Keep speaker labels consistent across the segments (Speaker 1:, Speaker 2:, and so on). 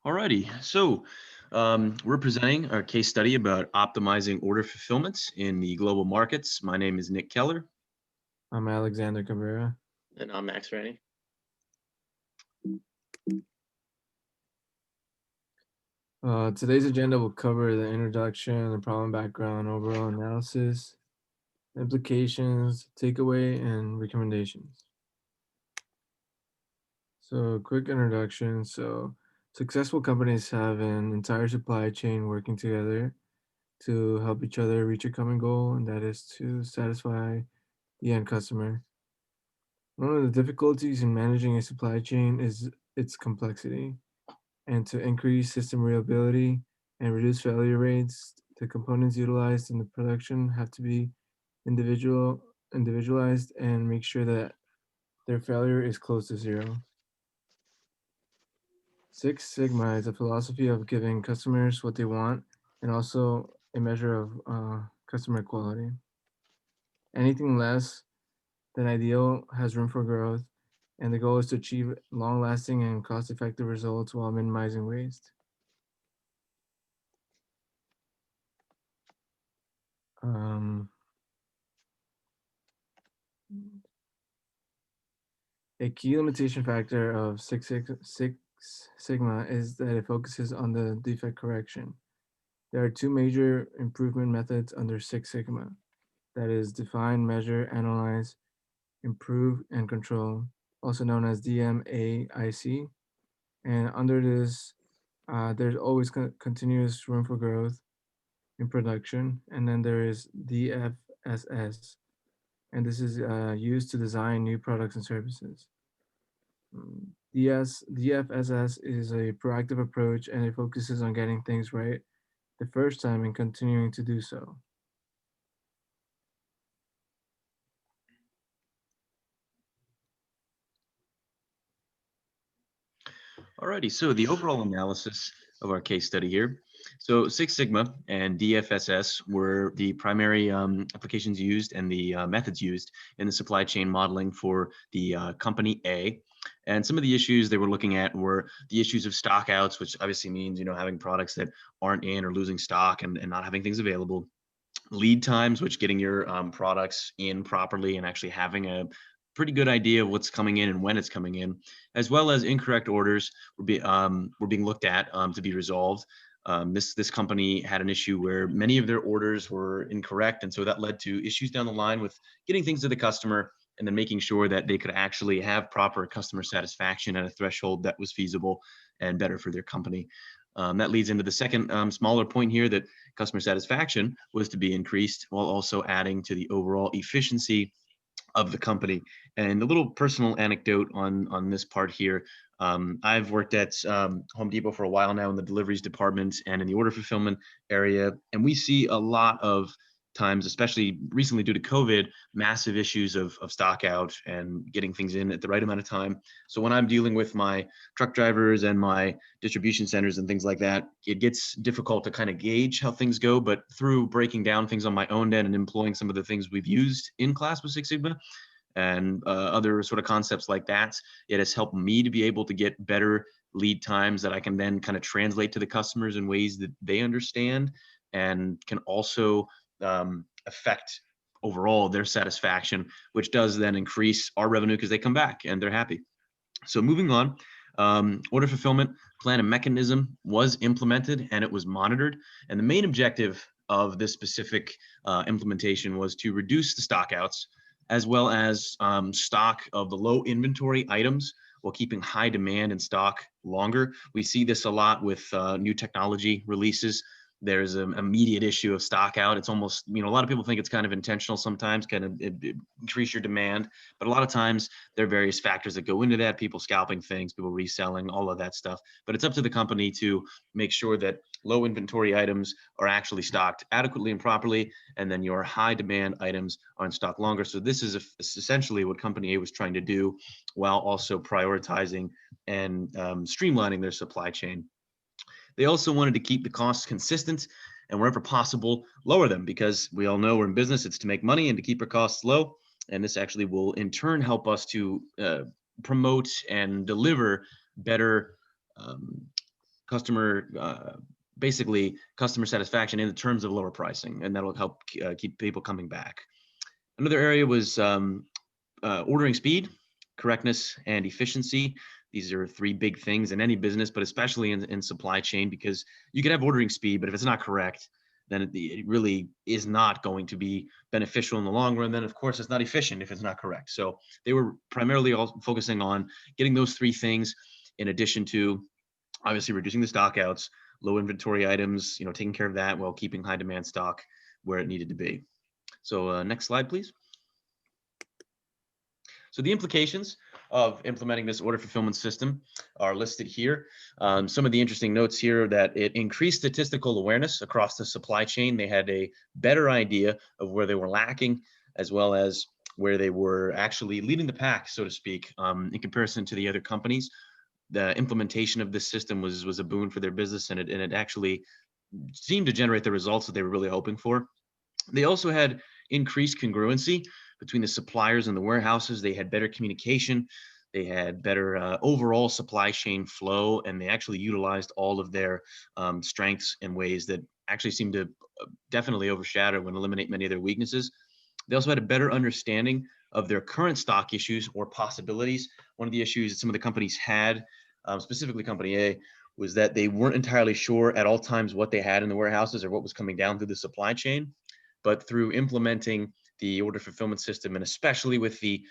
Speaker 1: Alrighty, so we're presenting our case study about optimizing order fulfillment in the global markets. My name is Nick Keller.
Speaker 2: I'm Alexander Cabrera.
Speaker 3: And I'm Max Rennie.
Speaker 2: Today's agenda will cover the introduction, the problem background, overall analysis, implications, takeaway, and recommendations. So, quick introduction. So, successful companies have an entire supply chain working together to help each other reach a common goal, and that is to satisfy the end customer. One of the difficulties in managing a supply chain is its complexity. And to increase system reliability and reduce failure rates, the components utilized in the production have to be individualized and make sure that their failure is close to zero. Six Sigma is a philosophy of giving customers what they want and also a measure of customer quality. Anything less than ideal has room for growth, and the goal is to achieve long lasting and cost effective results while minimizing waste. Um, A key limitation factor of Six Sigma is that it focuses on the defect correction. There are two major improvement methods under Six Sigma, that is define, measure, analyze, improve, and control, also known as DMAIC. And under this, there's always continuous room for growth in production. And then there is DFSS, and this is used to design new products and services. DFSS is a proactive approach and it focuses on getting things right the first time and continuing to do so.
Speaker 1: Alrighty, so the overall analysis of our case study here. So Six Sigma and DFSS were the primary applications used and the methods used in the supply chain modeling for the company A. And some of the issues they were looking at were the issues of stockouts, which obviously means, having products that aren't in or losing stock and not having things available. Lead times, which getting your products in properly and actually having a pretty good idea of what's coming in and when it's coming in, as well as incorrect orders were being looked at to be resolved. This company had an issue where many of their orders were incorrect, and so that led to issues down the line with getting things to the customer and then making sure that they could actually have proper customer satisfaction at a threshold that was feasible and better for their company. That leads into the second smaller point here, that customer satisfaction was to be increased while also adding to the overall efficiency of the company. And a little personal anecdote on this part here. I've worked at Home Depot for a while now in the deliveries department and in the order fulfillment area, and we see a lot of times, especially recently due to COVID, massive issues of stock out and getting things in at the right amount of time. So when I'm dealing with my truck drivers and my distribution centers and things like that, it gets difficult to kind of gauge how things go. But through breaking down things on my own end and employing some of the things we've used in class with Six Sigma and other sort of concepts like that, it has helped me to be able to get better lead times that I can then kind of translate to the customers in ways that they understand and can also affect overall their satisfaction, which does then increase our revenue because they come back and they're happy. So moving on, order fulfillment plan and mechanism was implemented and it was monitored. And the main objective of this specific implementation was to reduce the stockouts as well as stock of the low inventory items while keeping high demand in stock longer. We see this a lot with new technology releases. There's an immediate issue of stock out. It's almost, a lot of people think it's kind of intentional sometimes, kind of increase your demand. But a lot of times there are various factors that go into that, people scalping things, people reselling, all of that stuff. But it's up to the company to make sure that low inventory items are actually stocked adequately and properly, and then your high demand items are in stock longer. So this is essentially what company A was trying to do while also prioritizing and streamlining their supply chain. They also wanted to keep the costs consistent and wherever possible, lower them, because we all know we're in business, it's to make money and to keep our costs low. And this actually will in turn help us to promote and deliver better customer basically customer satisfaction in the terms of lower pricing, and that'll help keep people coming back. Another area was ordering speed, correctness, and efficiency. These are three big things in any business, but especially in supply chain, because you can have ordering speed, but if it's not correct, then it really is not going to be beneficial in the long run. Then, of course, it's not efficient if it's not correct. So they were primarily all focusing on getting those three things, in addition to obviously reducing the stockouts, low inventory items, taking care of that while keeping high demand stock where it needed to be. So next slide, please. So the implications of implementing this order fulfillment system are listed here. Some of the interesting notes here that it increased statistical awareness across the supply chain. They had a better idea of where they were lacking, as well as where they were actually leading the pack, so to speak, in comparison to the other companies. The implementation of this system was a boon for their business, and it actually seemed to generate the results that they were really hoping for. They also had increased congruency between the suppliers and the warehouses. They had better communication. They had better overall supply chain flow, and they actually utilized all of their strengths in ways that actually seemed to definitely overshadow and eliminate many of their weaknesses. They also had a better understanding of their current stock issues or possibilities. One of the issues that some of the companies had, specifically Company A, was that they weren't entirely sure at all times what they had in the warehouses or what was coming down through the supply chain. But through implementing the order fulfillment system, and especially with the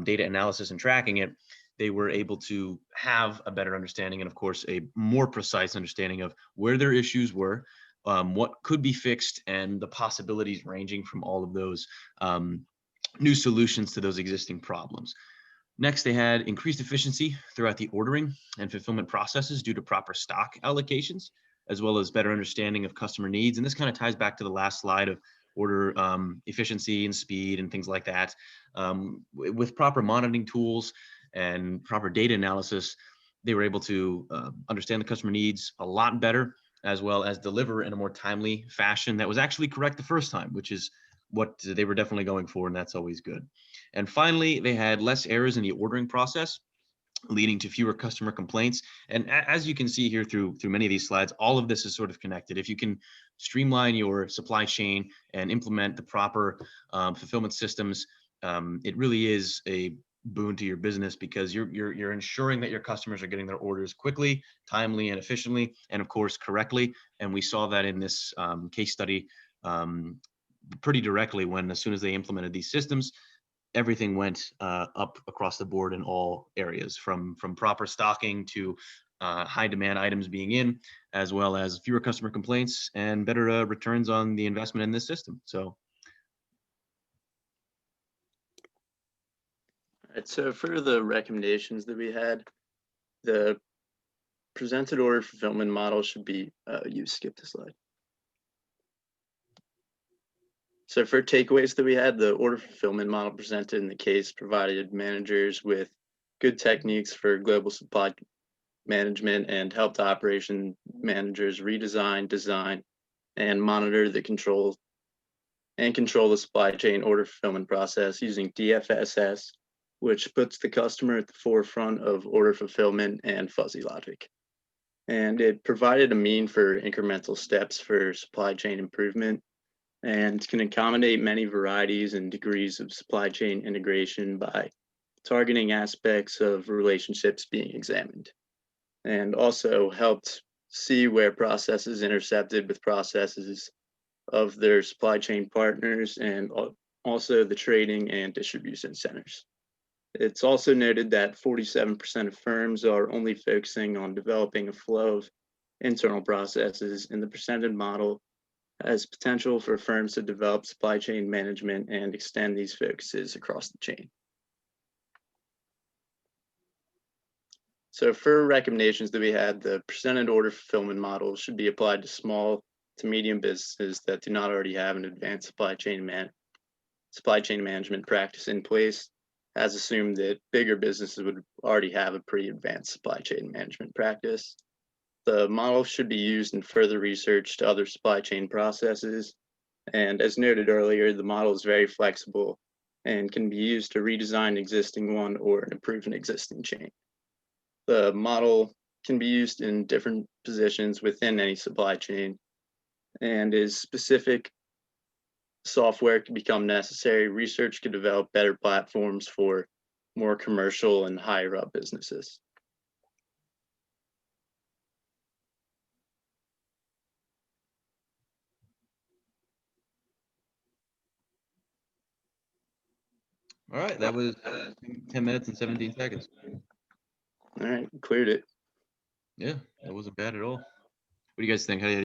Speaker 1: data analysis and tracking it, they were able to have a better understanding and, of course, a more precise understanding of where their issues were, what could be fixed, and the possibilities ranging from all of those new solutions to those existing problems. Next, they had increased efficiency throughout the ordering and fulfillment processes due to proper stock allocations, as well as better understanding of customer needs. And this kind of ties back to the last slide of order efficiency and speed and things like that. With proper monitoring tools and proper data analysis, they were able to understand the customer needs a lot better, as well as deliver in a more timely fashion that was actually correct the first time, which is what they were definitely going for, and that's always good. And finally, they had less errors in the ordering process, leading to fewer customer complaints. And as you can see here through many of these slides, all of this is sort of connected. If you can streamline your supply chain and implement the proper fulfillment systems, it really is a boon to your business, because you're ensuring that your customers are getting their orders quickly, timely, and efficiently, and of course correctly. And we saw that in this case study pretty directly, when as soon as they implemented these systems, everything went up across the board in all areas, from proper stocking to high demand items being in, as well as fewer customer complaints and better returns on the investment in this system. So,
Speaker 3: All right, so for the recommendations that we had, the presented order fulfillment model should be, you skip the slide. So for takeaways that we had, the order fulfillment model presented in the case provided managers with good techniques for global supply management and helped operation managers redesign, design, and monitor the control the supply chain order fulfillment process using DFSS, which puts the customer at the forefront of order fulfillment and fuzzy logic. And it provided a mean for incremental steps for supply chain improvement, and can accommodate many varieties and degrees of supply chain integration by targeting aspects of relationships being examined, and also helped see where processes intercepted with processes of their supply chain partners, and also the trading and distribution centers. It's also noted that 47% of firms are only focusing on developing a flow of internal processes, and the presented model has potential for firms to develop supply chain management and extend these focuses across the chain. So for recommendations that we had, the presented order fulfillment model should be applied to small to medium businesses that do not already have an advanced supply chain management practice in place, as assumed that bigger businesses would already have a pretty advanced supply chain management practice. The model should be used in further research to other supply chain processes. And as noted earlier, the model is very flexible and can be used to redesign an existing one or improve an existing chain. The model can be used in different positions within any supply chain, and as specific software can become necessary, research could develop better platforms for more commercial and higher up businesses.
Speaker 1: All right, that was 10 minutes and 17 seconds.
Speaker 3: All right, cleared it.
Speaker 1: Yeah, that wasn't bad at all. What do you guys think? How do you